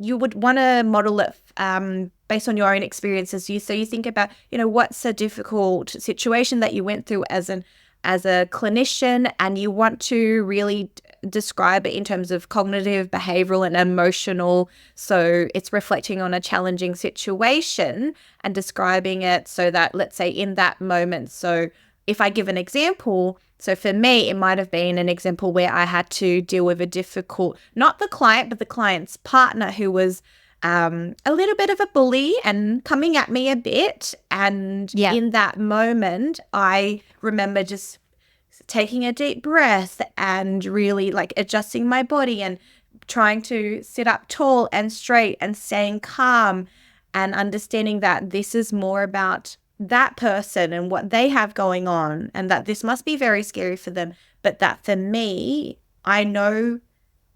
you would want to model it based on your own experiences. So you think about, what's a difficult situation that you went through as a clinician, and you want to really describe it in terms of cognitive, behavioral, and emotional. So it's reflecting on a challenging situation and describing it so that, let's say, in that moment. So if I give an example, so for me, it might have been an example where I had to deal with a difficult, not the client, but the client's partner, who was a little bit of a bully and coming at me a bit. And in that moment, I remember just taking a deep breath and really like adjusting my body and trying to sit up tall and straight and staying calm and understanding that this is more about that person and what they have going on, and that this must be very scary for them, but that for me, I know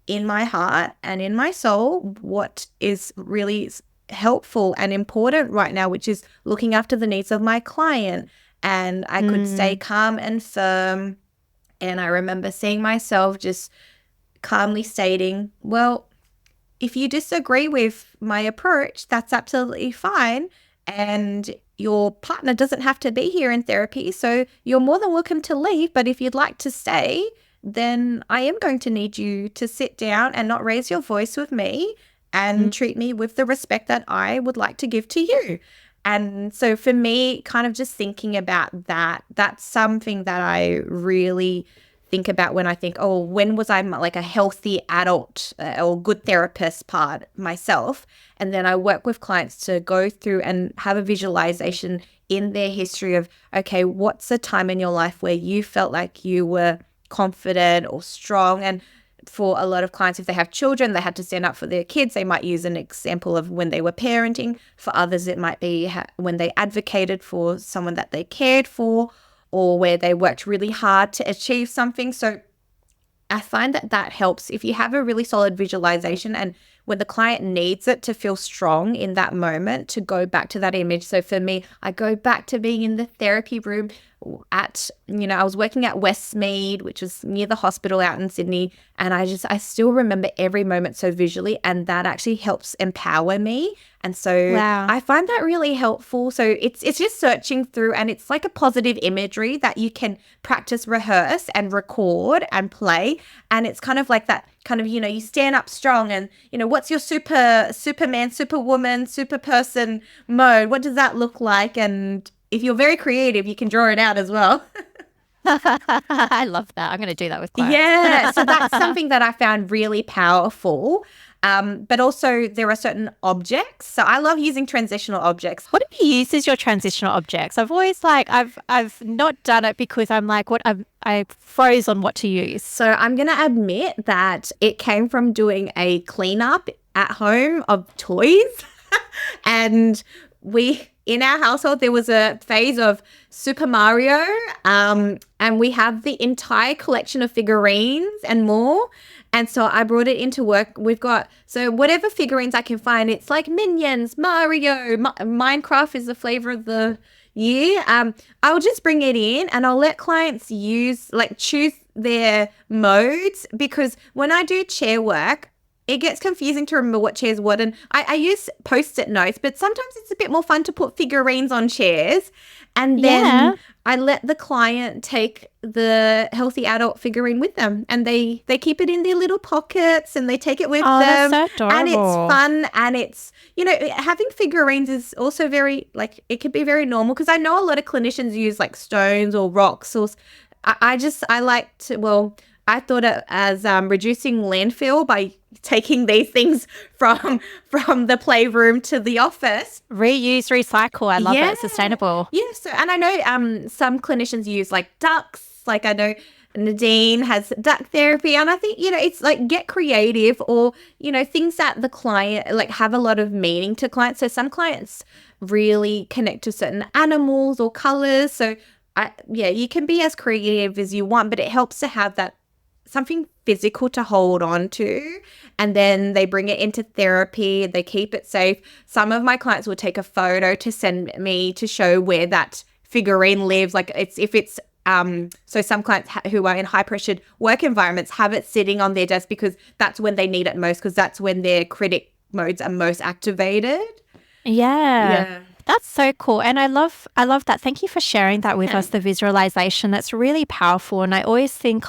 in my heart and in my soul what is really helpful and important right now, which is looking after the needs of my client. And I could stay calm and firm. And I remember seeing myself just calmly stating, well, if you disagree with my approach, that's absolutely fine. And your partner doesn't have to be here in therapy, so you're more than welcome to leave. But if you'd like to stay, then I am going to need you to sit down and not raise your voice with me and treat me with the respect that I would like to give to you. And so for me, kind of just thinking about that, that's something that I really think about when I think, oh, when was I like a healthy adult or good therapist part myself? And then I work with clients to go through and have a visualization in their history of, okay, what's a time in your life where you felt like you were confident or strong? And for a lot of clients, if they have children, they had to stand up for their kids. They might use an example of when they were parenting. For others, it might be when they advocated for someone that they cared for, or where they worked really hard to achieve something. So I find that that helps if you have a really solid visualization, and when the client needs it to feel strong in that moment, to go back to that image. So for me, I go back to being in the therapy room at, I was working at Westmead, which was near the hospital out in Sydney. And I still remember every moment so visually, and that actually helps empower me. And so Wow. I find that really helpful. So it's just searching through, and it's like a positive imagery that you can practice, rehearse and record and play. And it's kind of like that kind of, you stand up strong, and, what's your Superman, Superwoman, super person mode? What does that look like? And if you're very creative, you can draw it out as well. I love that. I'm going to do that with clients. Yeah. So that's something that I found really powerful. But also there are certain objects. So I love using transitional objects. What do you use as your transitional objects? I've always I've not done it because I'm like, I froze on what to use. So I'm going to admit that it came from doing a cleanup at home of toys. And in our household, there was a phase of Super Mario, and we have the entire collection of figurines and more. And so I brought it into work. We've got, so whatever figurines I can find, it's like Minions, Mario, Minecraft is the flavor of the year. I'll just bring it in, and I'll let clients choose their modes, because when I do chair work, it gets confusing to remember what chair's what. And I use Post-it notes, but sometimes it's a bit more fun to put figurines on chairs. And then I let the client take the healthy adult figurine with them, and they keep it in their little pockets, and they take it with them. That's so adorable. And it's fun, and it's, having figurines is also very, it could be very normal, because I know a lot of clinicians use like stones or rocks, or I thought it as reducing landfill by taking these things from the playroom to the office. Reuse, recycle. I love it. Sustainable. Yeah. So, and I know some clinicians use like ducks. Like I know Nadine has duck therapy, and I think, it's like get creative, or, things that the client have a lot of meaning to clients. So some clients really connect to certain animals or colors. So you can be as creative as you want, but it helps to have that something physical to hold on to, and then they bring it into therapy. They keep it safe. Some of my clients will take a photo to send me to show where that figurine lives. So some clients who are in high pressured work environments have it sitting on their desk, because that's when they need it most, because that's when their critic modes are most activated. Yeah. That's so cool. And I love that. Thank you for sharing that with us, the visualization. That's really powerful. And I always think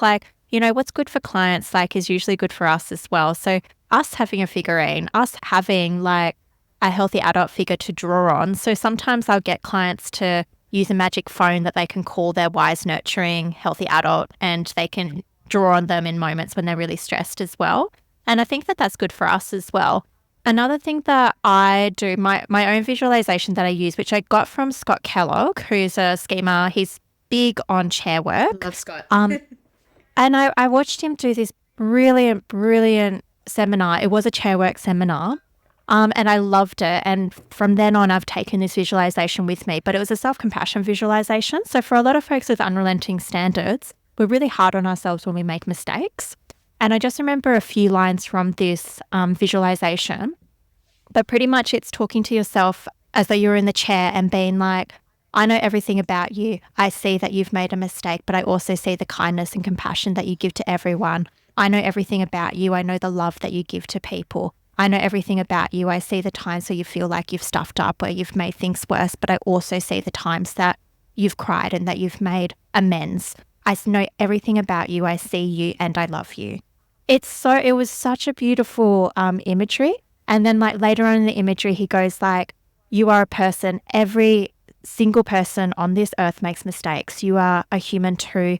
what's good for clients is usually good for us as well. So us having a figurine, us having a healthy adult figure to draw on. So sometimes I'll get clients to use a magic phone that they can call their wise, nurturing, healthy adult, and they can draw on them in moments when they're really stressed as well. And I think that that's good for us as well. Another thing that I do, my own visualization that I use, which I got from Scott Kellogg, who's a schemer. He's big on chair work. Love Scott. And I watched him do this brilliant seminar. It was a chair work seminar. And I loved it. And from then on, I've taken this visualization with me. But it was a self-compassion visualization. So for a lot of folks with unrelenting standards, we're really hard on ourselves when we make mistakes. And I just remember a few lines from this visualization. But pretty much it's talking to yourself as though you're in the chair and being like, I know everything about you. I see that you've made a mistake, but I also see the kindness and compassion that you give to everyone. I know everything about you. I know the love that you give to people. I know everything about you. I see the times where you feel like you've stuffed up, where you've made things worse, but I also see the times that you've cried and that you've made amends. I know everything about you. I see you and I love you. It was such a beautiful imagery. And then like later on in the imagery, he goes like, you are a person. Every single person on this earth makes mistakes. You are a human too.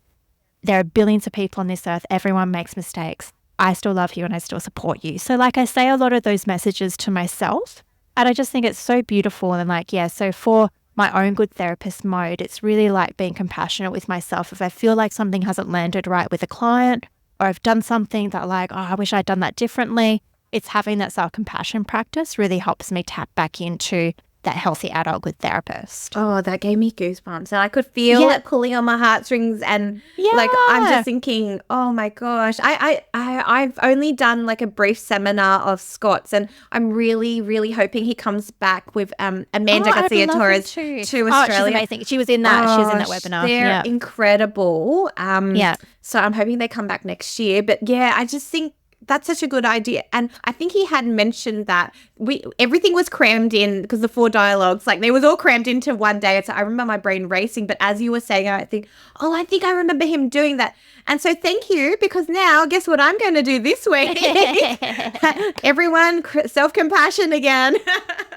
There are billions of people on this earth. Everyone makes mistakes. I still love you and I still support you. So like I say a lot of those messages to myself, and I just think it's so beautiful. And like, yeah, so for my own good therapist mode, it's really like being compassionate with myself. If I feel like something hasn't landed right with a client, or I've done something that like, oh, I wish I'd done that differently, it's having that self-compassion practice really helps me tap back into that healthy adult good therapist. Oh, that gave me goosebumps. And I could feel it pulling on my heartstrings. And like, I'm just thinking, oh my gosh, I've only done like a brief seminar of Scott's, and I'm really, really hoping he comes back with Amanda Garcia Torres to Australia. Oh, she's amazing. She was in that. She was in that webinar. They're incredible. So I'm hoping they come back next year. But yeah, I just think that's such a good idea. And I think he had mentioned that everything was crammed in because the 4 dialogues, like they was all crammed into one day. So I remember my brain racing. But as you were saying, I think I remember him doing that. And so thank you, because now guess what I'm going to do this week? Everyone, self-compassion again.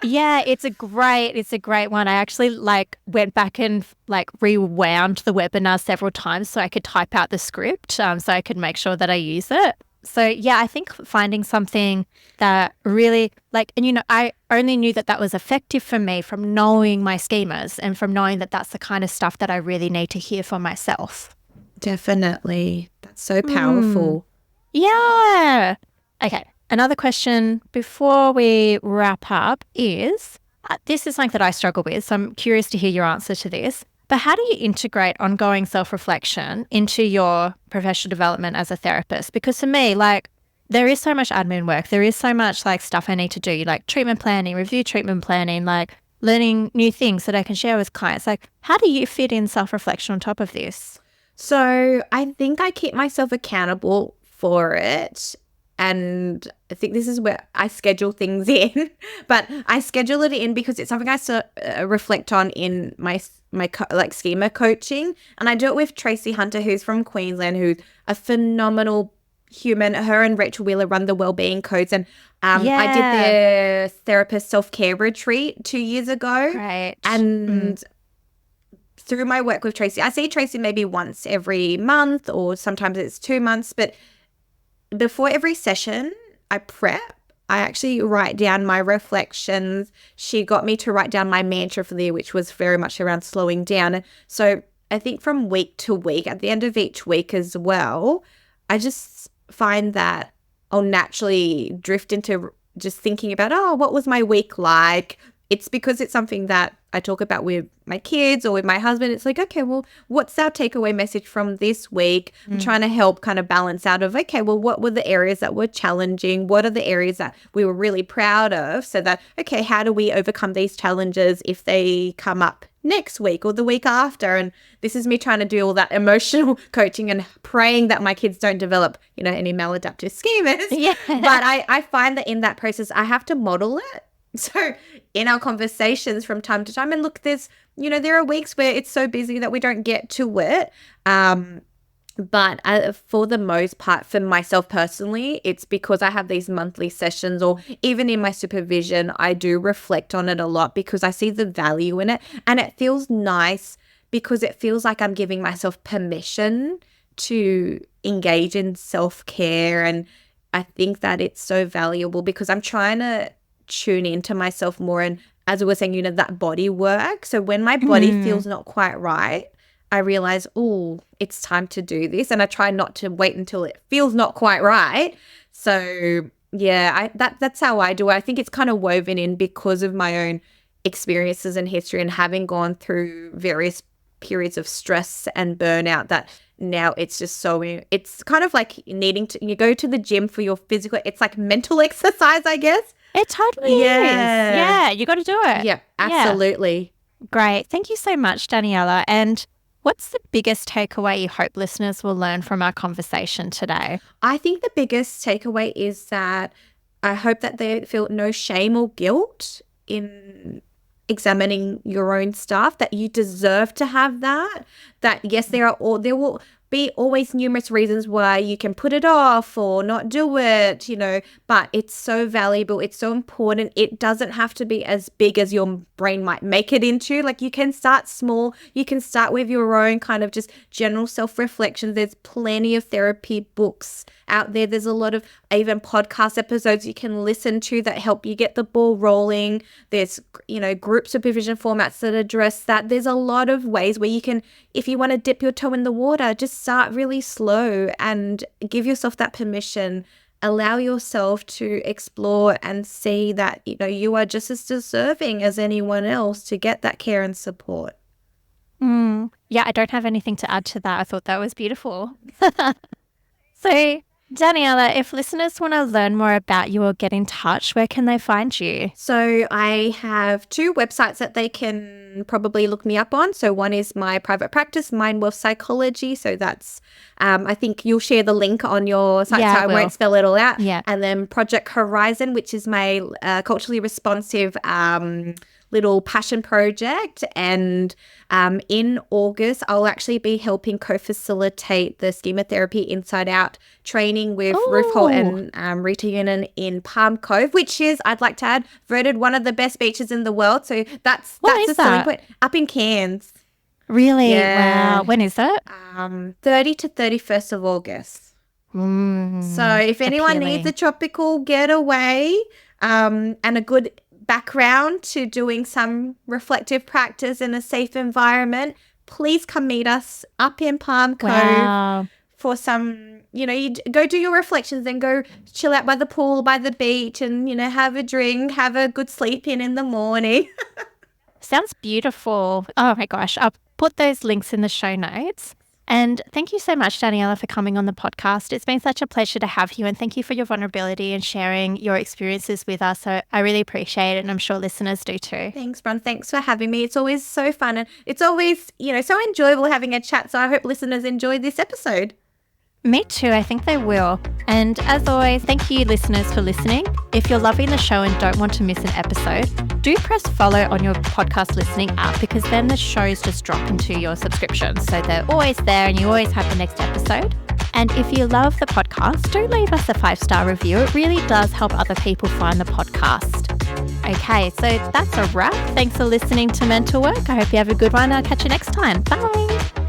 Yeah, it's a great one. I actually like went back and like rewound the webinar several times so I could type out the script so I could make sure that I use it. So yeah, I think finding something that really like, and you know, I only knew that that was effective for me from knowing my schemas and from knowing that that's the kind of stuff that I really need to hear for myself. Definitely. That's so powerful. Yeah. Okay. Another question before we wrap up is, this is something that I struggle with, so I'm curious to hear your answer to this. But how do you integrate ongoing self-reflection into your professional development as a therapist? Because for me, like, there is so much admin work. There is so much like stuff I need to do, like treatment planning, review treatment planning, like learning new things that I can share with clients. Like, how do you fit in self-reflection on top of this? So I think I keep myself accountable for it. And I think this is where I schedule things in, but I schedule it in because it's something I reflect on in my like schema coaching. And I do it with Tracy Hunter, who's from Queensland, who's a phenomenal human. Her and Rachel Wheeler run the Wellbeing Codes. And I did their therapist self-care retreat 2 years ago. Right. And through my work with Tracy, I see Tracy maybe once every month, or sometimes it's 2 months, but before every session, I prep. I actually write down my reflections. She got me to write down my mantra for the year, which was very much around slowing down. So I think from week to week, at the end of each week as well, I just find that I'll naturally drift into just thinking about, what was my week like? It's because it's something that I talk about with my kids or with my husband. It's like, okay, well, what's our takeaway message from this week? I'm trying to help kind of balance out of, okay, well, what were the areas that were challenging? What are the areas that we were really proud of? So that, okay, how do we overcome these challenges if they come up next week or the week after? And this is me trying to do all that emotional coaching and praying that my kids don't develop, any maladaptive schemas. Yeah. But I find that in that process, I have to model it. So in our conversations from time to time, and look, there are weeks where it's so busy that we don't get to it. But for the most part, for myself personally, it's because I have these monthly sessions, or even in my supervision, I do reflect on it a lot because I see the value in it. And it feels nice because it feels like I'm giving myself permission to engage in self-care. And I think that it's so valuable because I'm trying to tune into myself more. And as we were saying, that body work. So when my body feels not quite right, I realize, it's time to do this. And I try not to wait until it feels not quite right. So yeah, that's how I do it. I think it's kind of woven in because of my own experiences and history and having gone through various periods of stress and burnout, that now it's just it's kind of like you go to the gym for your physical, it's like mental exercise, I guess. It totally is. Yeah, you got to do it. Yeah, absolutely. Yeah. Great. Thank you so much, Daniela. And what's the biggest takeaway you hope listeners will learn from our conversation today? I think the biggest takeaway is that I hope that they feel no shame or guilt in examining your own stuff, that you deserve to have that yes, there will be always numerous reasons why you can put it off or not do it, but it's so valuable. It's so important. It doesn't have to be as big as your brain might make it into. Like, you can start small. You can start with your own kind of just general self-reflection. There's plenty of therapy books out there. There's a lot of even podcast episodes you can listen to that help you get the ball rolling. There's, group supervision formats that address that. There's a lot of ways where you can, if you want to dip your toe in the water, just start really slow and give yourself that permission. Allow yourself to explore and see that, you are just as deserving as anyone else to get that care and support. Yeah, I don't have anything to add to that. I thought that was beautiful. So, Daniela, if listeners want to learn more about you or get in touch, where can they find you? So I have 2 websites that they can probably look me up on. So one is my private practice, Mind Wealth Psychology. So that's, I think you'll share the link on your site, Yeah, so I won't spell it all out. Yeah. And then Project Horizon, which is my culturally responsive little passion project. And in August, I'll actually be helping co-facilitate the Schema Therapy Inside Out training with Ruth Holt and Rita Yunan in Palm Cove, which is, I'd like to add, voted one of the best beaches in the world. So that's a selling point. Up in Cairns. Really? Yeah. Wow. When is it? 30 to 31st of August. So if anyone needs a tropical getaway and a good background to doing some reflective practice in a safe environment, please come meet us up in Palm Cove for some, you go do your reflections, then go chill out by the pool, by the beach, and, have a drink, have a good sleep in the morning. Sounds beautiful. Oh my gosh. I'll put those links in the show notes. And thank you so much, Daniela, for coming on the podcast. It's been such a pleasure to have you, and thank you for your vulnerability and sharing your experiences with us. So I really appreciate it, and I'm sure listeners do too. Thanks, Bron. Thanks for having me. It's always so fun, and it's always, so enjoyable having a chat. So I hope listeners enjoyed this episode. Me too. I think they will. And as always, thank you, listeners, for listening. If you're loving the show and don't want to miss an episode, do press follow on your podcast listening app, because then the shows just drop into your subscription. So they're always there and you always have the next episode. And if you love the podcast, do leave us a 5-star review. It really does help other people find the podcast. Okay, so that's a wrap. Thanks for listening to Mental Work. I hope you have a good one. I'll catch you next time. Bye.